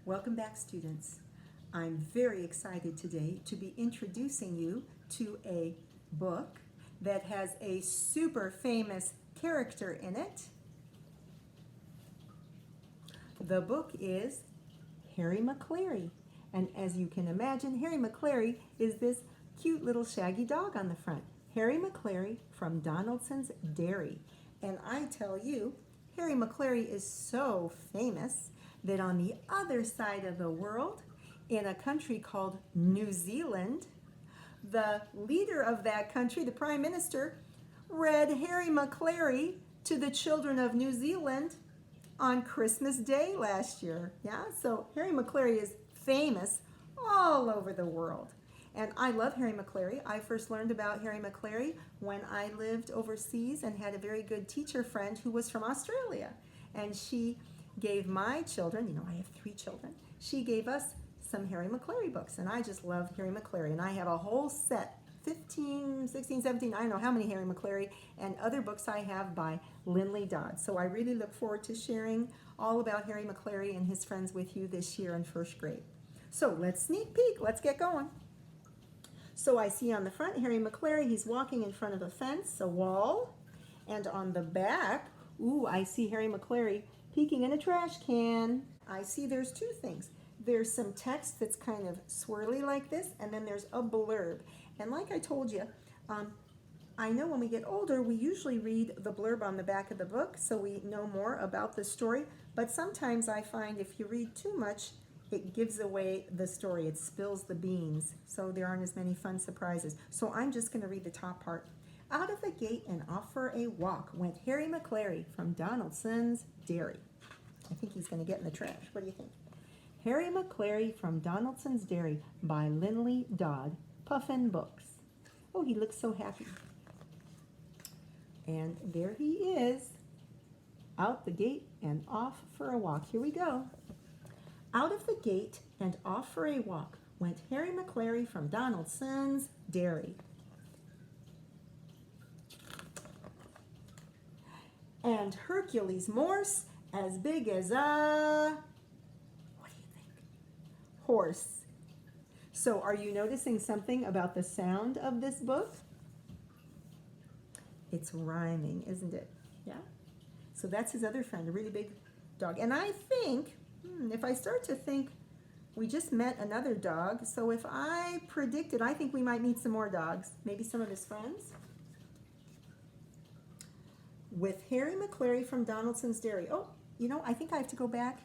Welcome back, students. I'm very excited today to be introducing you to a book that has a super famous character in it. The book is Hairy Maclary. And as you can imagine, Hairy Maclary is this cute little shaggy dog on the front. Hairy Maclary from Donaldson's Dairy. And I tell you, Hairy Maclary is so famous that on the other side of the world, in a country called New Zealand, the leader of that country, the Prime Minister, read Hairy Maclary to the children of New Zealand on Christmas Day last year. Yeah, so Hairy Maclary is famous all over the world. And I love Hairy Maclary. I first learned about Hairy Maclary when I lived overseas and had a very good teacher friend who was from Australia. And she gave my children, I have 3 children, she gave us some Hairy Maclary books. And I just love Hairy Maclary. And I have a whole set, 15, 16, 17, I don't know how many Hairy Maclary, and other books I have by Lynley Dodd. So I really look forward to sharing all about Hairy Maclary and his friends with you this year in first grade. So let's sneak peek. Let's get going. So I see on the front Hairy Maclary, he's walking in front of a fence, a wall. And on the back, I see Hairy Maclary peeking in a trash can. I see there's 2 things. There's some text that's kind of swirly like this, and then there's a blurb. And like I told you, I know when we get older, we usually read the blurb on the back of the book so we know more about the story. But sometimes I find if you read too much, it gives away the story. It spills the beans, so there aren't as many fun surprises. So I'm just going to read the top part. Out of the gate and off for a walk went Hairy Maclary from Donaldson's Dairy. I think he's going to get in the trash. What do you think? Hairy Maclary from Donaldson's Dairy by Lynley Dodd, Puffin Books. Oh, he looks so happy. And there he is, out the gate and off for a walk. Here we go. Out of the gate and off for a walk went Hairy Maclary from Donaldson's Dairy. And Hercules Morse as big as a, what do you think? Horse. So are you noticing something about the sound of this book? It's rhyming, isn't it? Yeah? So that's his other friend, a really big dog. And I think, if I start to think, we just met another dog. So if I predicted, I think we might meet some more dogs. Maybe some of his friends. With Hairy Maclary from Donaldson's Dairy. Oh, I think I have to go back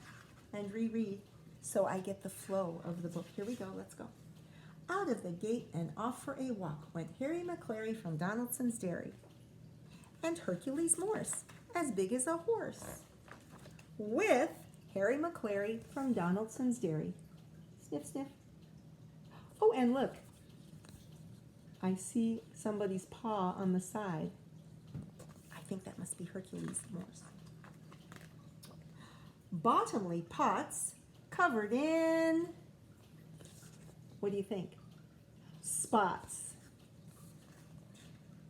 and reread so I get the flow of the book. Here we go. Let's go. Out of the gate and off for a walk went Hairy Maclary from Donaldson's Dairy. And Hercules Morse, as big as a horse. With Hairy Maclary from Donaldson's Dairy. Sniff, sniff. Oh, and look. I see somebody's paw on the side. I think that must be Hercules Morse. Bottomly pots covered in, what do you think? Spots.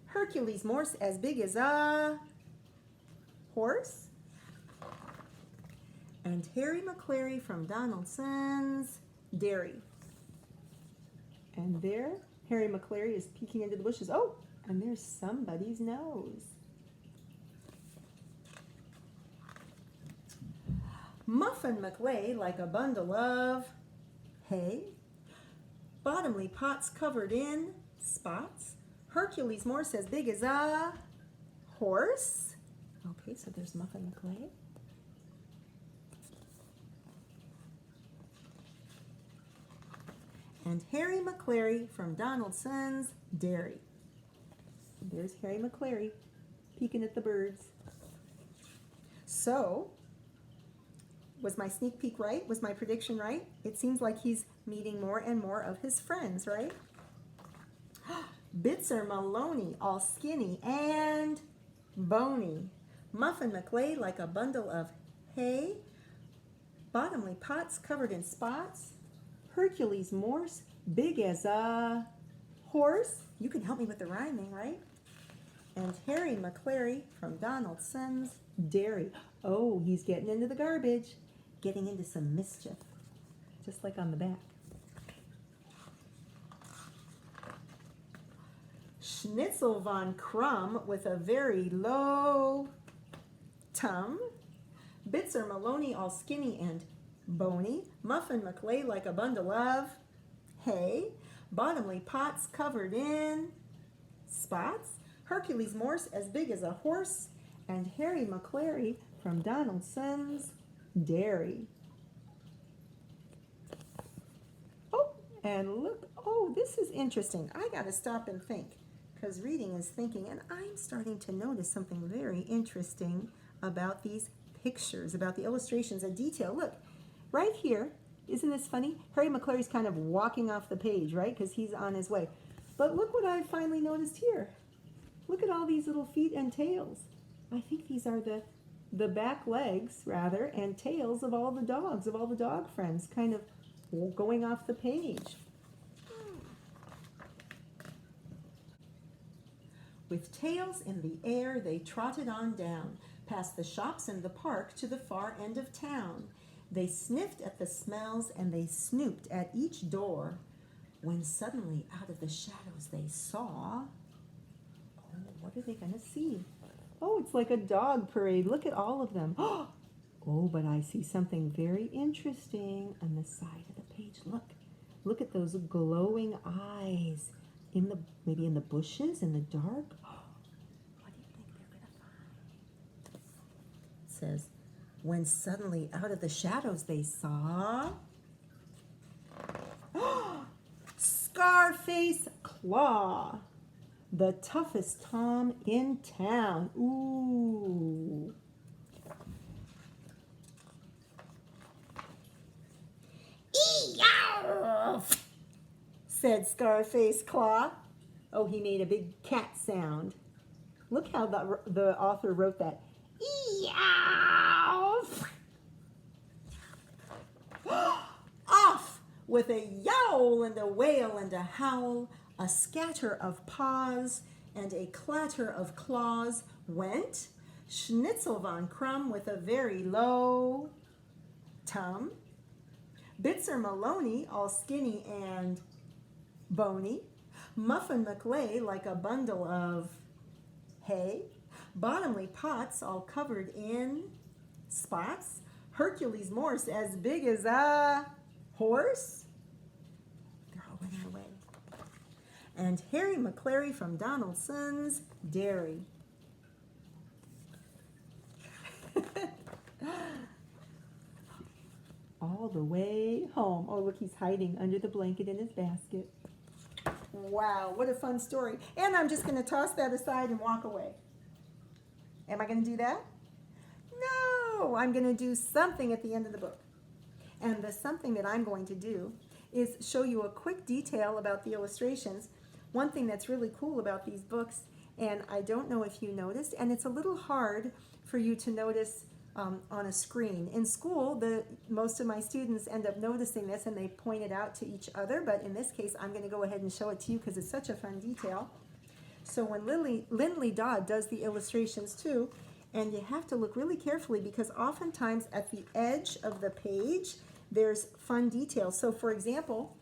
Hercules Morse as big as a horse. And Hairy Maclary from Donaldson's Dairy. And there, Hairy Maclary is peeking into the bushes. Oh, and there's somebody's nose. Muffin McLay like a bundle of hay. Bottomly pots covered in spots. Hercules Morse as big as a horse. Okay, so there's Muffin McLay. And Hairy Maclary from Donaldson's Dairy. There's Hairy Maclary peeking at the birds. So, was my sneak peek right? Was my prediction right? It seems like he's meeting more and more of his friends, right? Bitzer Maloney, all skinny and bony. Muffin McLay like a bundle of hay. Bottomly pots covered in spots. Hercules Morse, big as a horse. You can help me with the rhyming, right? And Hairy Maclary from Donaldson's Dairy. Oh, he's getting into the garbage, getting into some mischief. just like on the back. Schnitzel von Krumm with a very low tum. Bitzer Maloney all skinny and bony. Muffin McLay like a bundle of hay. Bottomly Potts covered in spots. Hercules Morse as big as a horse. And Hairy Maclary from Donaldson's Dairy. Oh, and look, oh, this is interesting. I got to stop and think, because reading is thinking, and I'm starting to notice something very interesting about these pictures, about the illustrations and detail. Look, right here, isn't this funny? Hairy Maclary's kind of walking off the page, right? Because he's on his way. But look what I finally noticed here. Look at all these little feet and tails. I think these are the back legs, rather, and tails of all the dogs, of all the dog friends, kind of going off the page. With tails in the air, they trotted on down, past the shops and the park to the far end of town. They sniffed at the smells and they snooped at each door, when suddenly out of the shadows they saw... Oh, what are they going to see? Oh, it's like a dog parade. Look at all of them. Oh, but I see something very interesting on the side of the page. Look at those glowing eyes maybe in the bushes in the dark. Oh, what do you think they're going to find? It says, when suddenly out of the shadows they saw Scarface Claw, the toughest Tom in town. Ooh. Eeyow! Said Scarface Claw. Oh, he made a big cat sound. Look how the author wrote that. Eeyow! Off with a yowl and a wail and a howl, a scatter of paws and a clatter of claws went Schnitzel von Krumm with a very low tum. Bitzer Maloney all skinny and bony. Muffin McLay like a bundle of hay. Bottomly Potts all covered in spots. Hercules Morse as big as a horse. They're all running away. And Hairy Maclary from Donaldson's Dairy. All the way home. Oh, look, he's hiding under the blanket in his basket. Wow, what a fun story. And I'm just going to toss that aside and walk away. Am I going to do that? No, I'm going to do something at the end of the book. And the something that I'm going to do is show you a quick detail about the illustrations. One thing that's really cool about these books, and I don't know if you noticed, and it's a little hard for you to notice on a screen. In school, most of my students end up noticing this and they point it out to each other, but in this case, I'm going to go ahead and show it to you because it's such a fun detail. So when Lynley Dodd does the illustrations too, and you have to look really carefully because oftentimes at the edge of the page, there's fun details. So for example,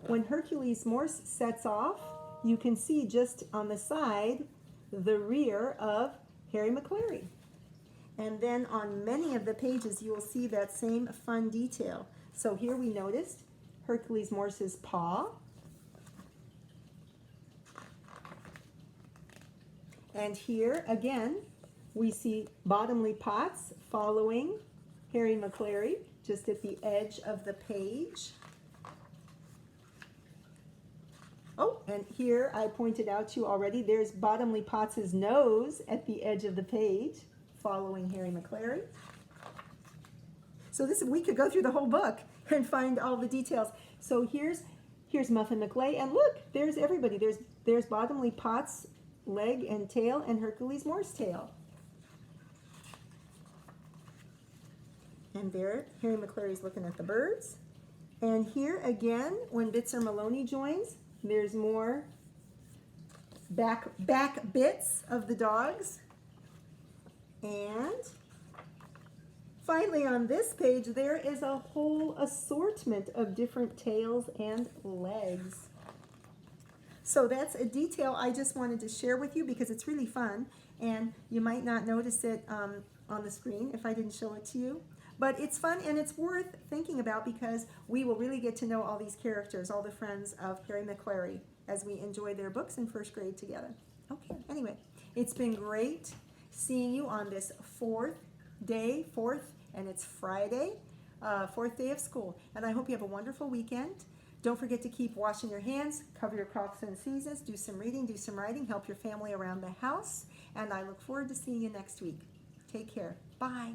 when Hercules Morse sets off, you can see just on the side the rear of Hairy Maclary. And then on many of the pages, you will see that same fun detail. So here we noticed Hercules Morse's paw. And here, again, we see Bottomly Potts following Hairy Maclary just at the edge of the page. Oh, and here I pointed out to you already, there's Bottomly Potts' nose at the edge of the page, following Hairy Maclary. So we could go through the whole book and find all the details. So here's Muffin McLay, and look, there's everybody. There's Bottomly Potts' leg and tail, and Hercules Morse's tail. And there, Hairy Maclary's looking at the birds. And here again, when Bitzer Maloney joins, there's more back bits of the dogs. And Finally, on this page, there is a whole assortment of different tails and legs. So that's a detail I just wanted to share with you because it's really fun, and you might not notice it on the screen if I didn't show it to you. But it's fun and it's worth thinking about because we will really get to know all these characters, all the friends of Hairy Maclary, as we enjoy their books in first grade together. Okay, anyway, it's been great seeing you on this fourth, and it's Friday, fourth day of school. And I hope you have a wonderful weekend. Don't forget to keep washing your hands, cover your coughs and sneezes, do some reading, do some writing, help your family around the house. And I look forward to seeing you next week. Take care. Bye.